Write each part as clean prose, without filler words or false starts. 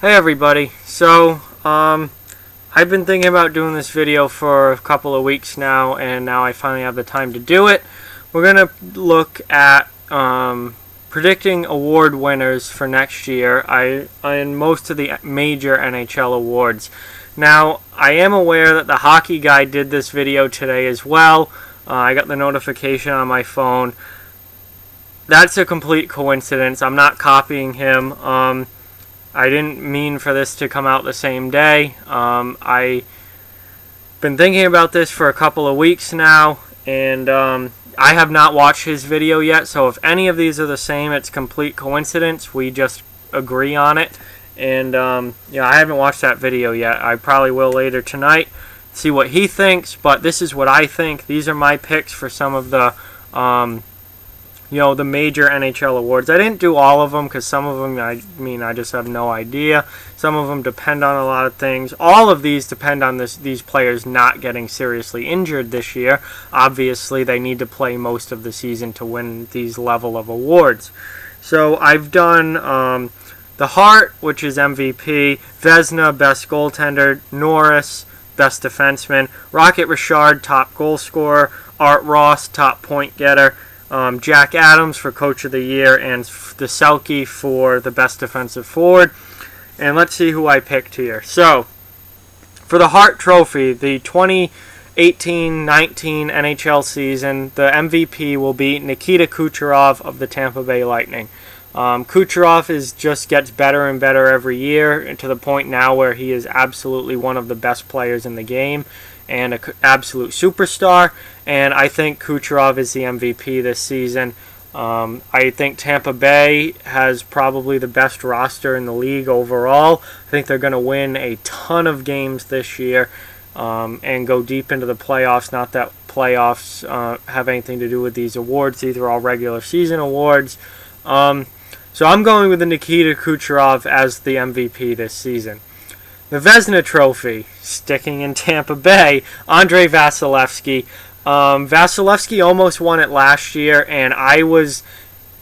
Hey everybody, I've been thinking about doing this video for a couple of weeks now, and now I finally have the time to do it. We're going to look at predicting award winners for next year in most of the major NHL awards. Now, I am aware that the hockey guy did this video today as well. I got the notification on my phone. That's a complete coincidence. I'm not copying him. I didn't mean for this to come out the same day. I've been thinking about this for a couple of weeks now, and I have not watched his video yet, so if any of these are the same, it's complete coincidence. We just agree on it. And I haven't watched that video yet. I probably will later tonight, see what he thinks, but this is what I think. These are my picks for some of the the major NHL awards. I didn't do all of them because some of them, I just have no idea. Some of them depend on a lot of things. All of these depend on these players not getting seriously injured this year. Obviously, they need to play most of the season to win these level of awards. So I've done the Hart, which is MVP, Vezina, best goaltender, Norris, best defenseman, Rocket Richard, top goal scorer, Art Ross, top point getter, Jack Adams for Coach of the Year, and the Selke for the best defensive forward. And let's see who I picked here. So, for the Hart Trophy, the 2018-19 NHL season, the MVP will be Nikita Kucherov of the Tampa Bay Lightning. Kucherov just gets better and better every year, to the point now where he is absolutely one of the best players in the game and an absolute superstar, and I think Kucherov is the MVP this season. I think Tampa Bay has probably the best roster in the league overall. I think they're going to win a ton of games this year and go deep into the playoffs. Not that playoffs have anything to do with these awards. These are all regular season awards. So I'm going with the Nikita Kucherov as the MVP this season. The Vezina Trophy, sticking in Tampa Bay, Andrei Vasilevskiy. Vasilevskiy almost won it last year, and I was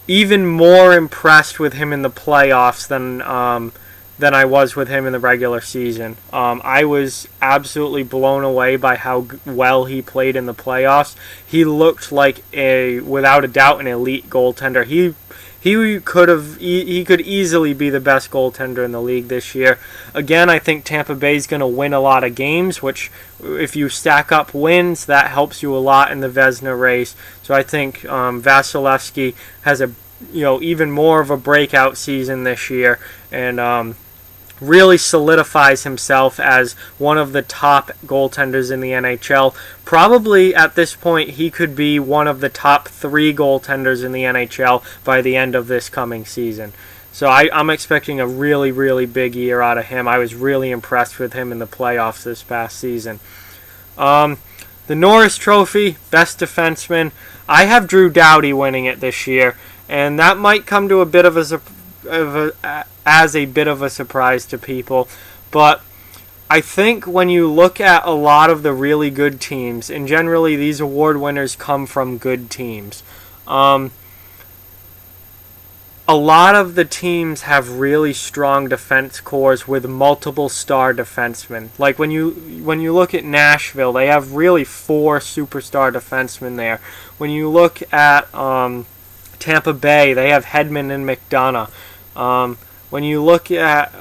even more impressed with him in the playoffs than I was with him in the regular season. I was absolutely blown away by how well he played in the playoffs. He looked like without a doubt, an elite goaltender. He could easily be the best goaltender in the league this year. Again, I think Tampa Bay is going to win a lot of games, which if you stack up wins, that helps you a lot in the Vezina race. So I think Vasilevskiy has even more of a breakout season this year, and really solidifies himself as one of the top goaltenders in the NHL. Probably at this point, he could be one of the top 3 goaltenders in the NHL by the end of this coming season. So I'm expecting a really, really big year out of him. I was really impressed with him in the playoffs this past season. The Norris Trophy, best defenseman. I have Drew Doughty winning it this year, and that might come to a bit of a surprise to people, but I think when you look at a lot of the really good teams, and generally these award winners come from good teams, a lot of the teams have really strong defense cores with multiple star defensemen. Like when you look at Nashville, they have really 4 superstar defensemen there. When you look at Tampa Bay, they have Hedman and McDonough. When you look at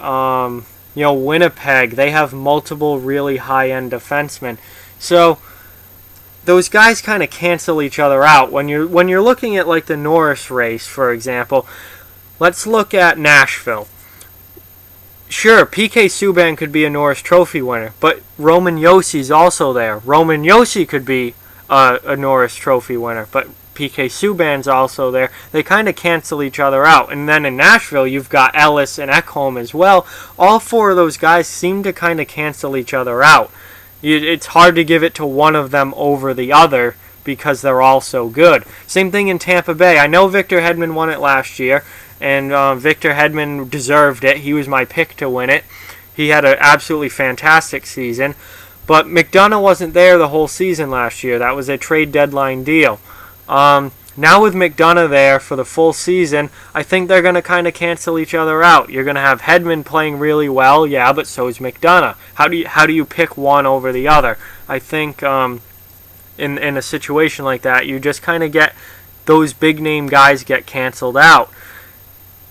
Winnipeg, they have multiple really high-end defensemen. So those guys kind of cancel each other out. When you're looking at like the Norris race, for example, let's look at Nashville. Sure, PK Subban could be a Norris Trophy winner, but Roman Jossi's also there. Roman Josi could be a Norris Trophy winner, but PK Subban's also there. They kind of cancel each other out. And then in Nashville, you've got Ellis and Ekholm as well. All 4 of those guys seem to kind of cancel each other out. It's hard to give it to one of them over the other because they're all so good. Same thing in Tampa Bay. I know Victor Hedman won it last year, and Victor Hedman deserved it. He was my pick to win it. He had an absolutely fantastic season. But McDonough wasn't there the whole season last year. That was a trade deadline deal. Now with McDonough there for the full season, I think they're going to kind of cancel each other out. You're going to have Hedman playing really well, yeah, but so is McDonough. How do you pick one over the other? I think in a situation like that, you just kind of get those big name guys get canceled out.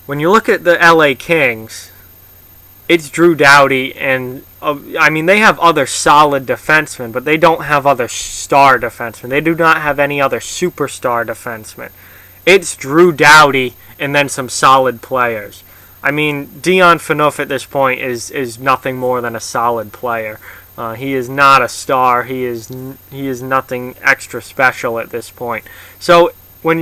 When you look at the LA Kings, it's Drew Doughty, and they have other solid defensemen, but they don't have other star defensemen. They do not have any other superstar defensemen. It's Drew Doughty and then some solid players. Dion Phaneuf at this point is nothing more than a solid player. He is not a star. He is nothing extra special at this point. So when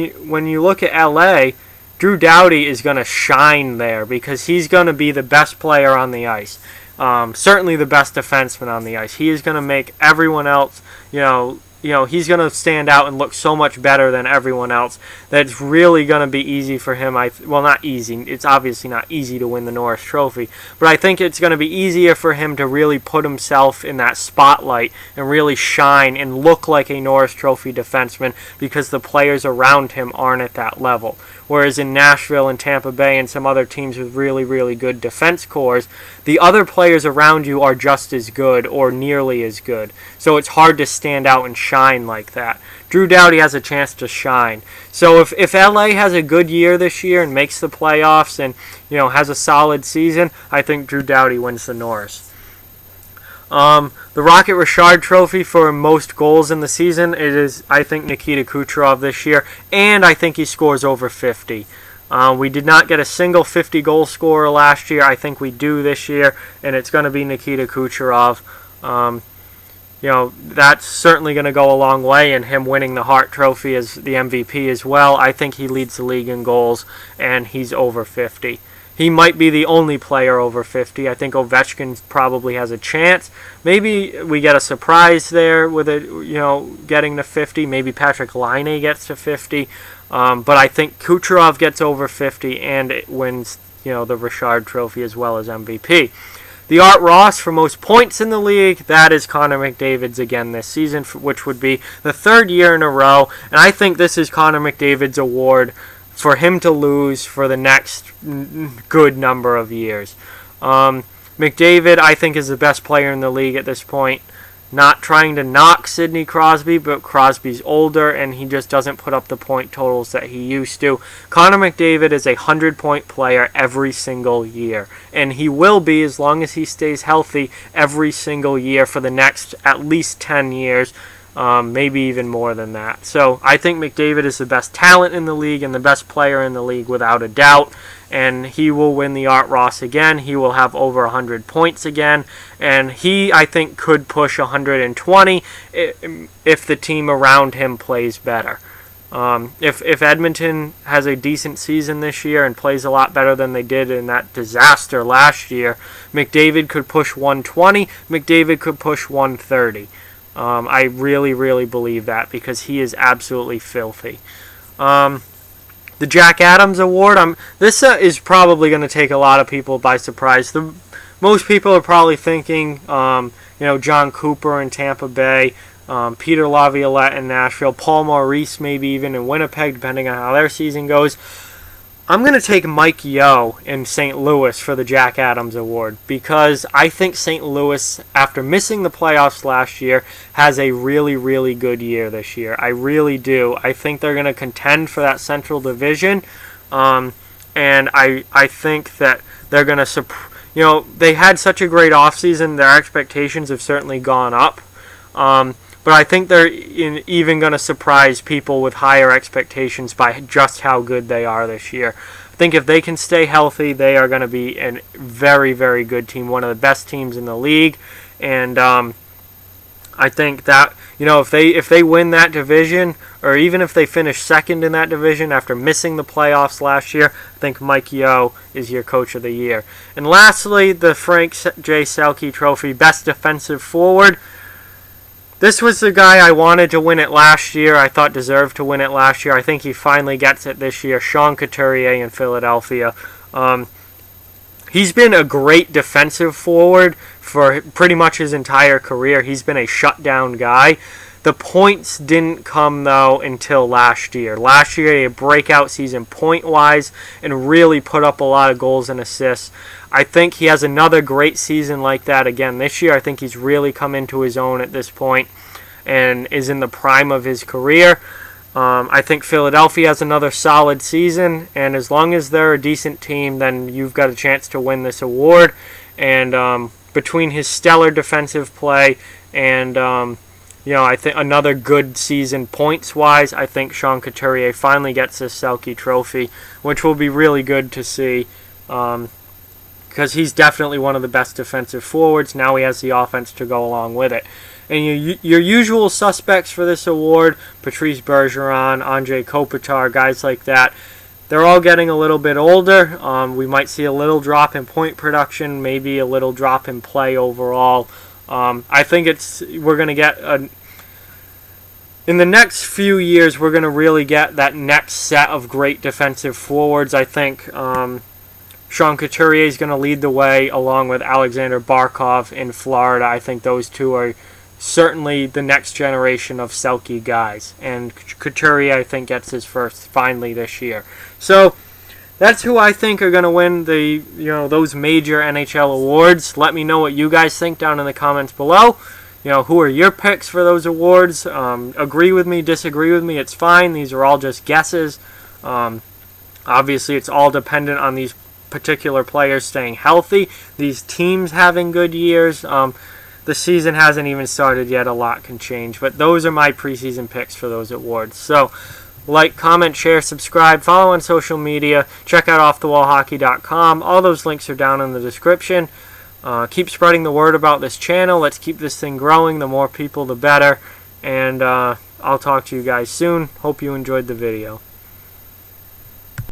you look at LA, Drew Doughty is going to shine there because he's going to be the best player on the ice. Certainly the best defenseman on the ice. He is going to make everyone else, he's going to stand out and look so much better than everyone else that it's really going to be easy for him. Not easy. It's obviously not easy to win the Norris Trophy, but I think it's going to be easier for him to really put himself in that spotlight and really shine and look like a Norris Trophy defenseman because the players around him aren't at that level. Whereas in Nashville and Tampa Bay and some other teams with really, really good defense cores, the other players around you are just as good or nearly as good. So it's hard to stand out and shine like that. Drew Doughty has a chance to shine. So if LA has a good year this year and makes the playoffs and has a solid season, I think Drew Doughty wins the Norris. The Rocket Richard Trophy for most goals in the season, it is, I think, Nikita Kucherov this year, and I think he scores over 50. We did not get a single 50-goal scorer last year. I think we do this year, and it's going to be Nikita Kucherov. That's certainly going to go a long way in him winning the Hart Trophy as the MVP as well. I think he leads the league in goals, and he's over 50. He might be the only player over 50. I think Ovechkin probably has a chance. Maybe we get a surprise there with it, getting to 50. Maybe Patrick Laine gets to 50. But I think Kucherov gets over 50 and it wins, the Richard Trophy as well as MVP. The Art Ross for most points in the league, that is Connor McDavid's again this season, which would be the third year in a row. And I think this is Connor McDavid's award for him to lose for the next good number of years. McDavid, I think, is the best player in the league at this point. Not trying to knock Sidney Crosby, but Crosby's older and he just doesn't put up the point totals that he used to. Connor McDavid is a 100-point player every single year, and he will be as long as he stays healthy every single year for the next at least 10 years. Maybe even more than that. So I think McDavid is the best talent in the league and the best player in the league without a doubt. And he will win the Art Ross again. He will have over 100 points again. And he, I think, could push 120 if the team around him plays better. If Edmonton has a decent season this year and plays a lot better than they did in that disaster last year, McDavid could push 120. McDavid could push 130. I really, really believe that because he is absolutely filthy. The Jack Adams Award, this is probably going to take a lot of people by surprise. Most people are probably thinking, John Cooper in Tampa Bay, Peter Laviolette in Nashville, Paul Maurice maybe even in Winnipeg, depending on how their season goes. I'm going to take Mike Yeo in St. Louis for the Jack Adams Award because I think St. Louis, after missing the playoffs last year, has a really, really good year this year. I really do. I think they're going to contend for that Central Division, and I think that they're going to, they had such a great offseason, their expectations have certainly gone up. But I think they're even going to surprise people with higher expectations by just how good they are this year. I think if they can stay healthy, they are going to be a very, very good team, one of the best teams in the league. And I think that, if they win that division, or even if they finish second in that division after missing the playoffs last year, I think Mike Yeo is your coach of the year. And lastly, the Frank J. Selke Trophy, Best Defensive Forward. This was the guy I wanted to win it last year. I thought deserved to win it last year. I think he finally gets it this year. Sean Couturier in Philadelphia. He's been a great defensive forward for pretty much his entire career. He's been a shutdown guy. The points didn't come, though, until last year. Last year, he had a breakout season point-wise and really put up a lot of goals and assists. I think he has another great season like that again this year. I think he's really come into his own at this point and is in the prime of his career. I think Philadelphia has another solid season, and as long as they're a decent team, then you've got a chance to win this award. And between his stellar defensive play and I think another good season points-wise, I think Sean Couturier finally gets this Selke Trophy, which will be really good to see because he's definitely one of the best defensive forwards. Now he has the offense to go along with it. And your usual suspects for this award, Patrice Bergeron, Andrei Kopitar, guys like that, they're all getting a little bit older. We might see a little drop in point production, maybe a little drop in play overall. I think we're going to get in the next few years, we're going to really get that next set of great defensive forwards. I think Sean Couturier is going to lead the way along with Alexander Barkov in Florida. I think those two are certainly the next generation of Selke guys. And Couturier, I think, gets his first finally this year. So that's who I think are going to win those major NHL awards. Let me know what you guys think down in the comments below. Who are your picks for those awards? Agree with me, disagree with me, it's fine. These are all just guesses. Obviously, it's all dependent on these particular players staying healthy, these teams having good years. The season hasn't even started yet. A lot can change. But those are my preseason picks for those awards. So, like, comment, share, subscribe, follow on social media. Check out offthewallhockey.com. All those links are down in the description. Keep spreading the word about this channel. Let's keep this thing growing. The more people, the better. And I'll talk to you guys soon. Hope you enjoyed the video.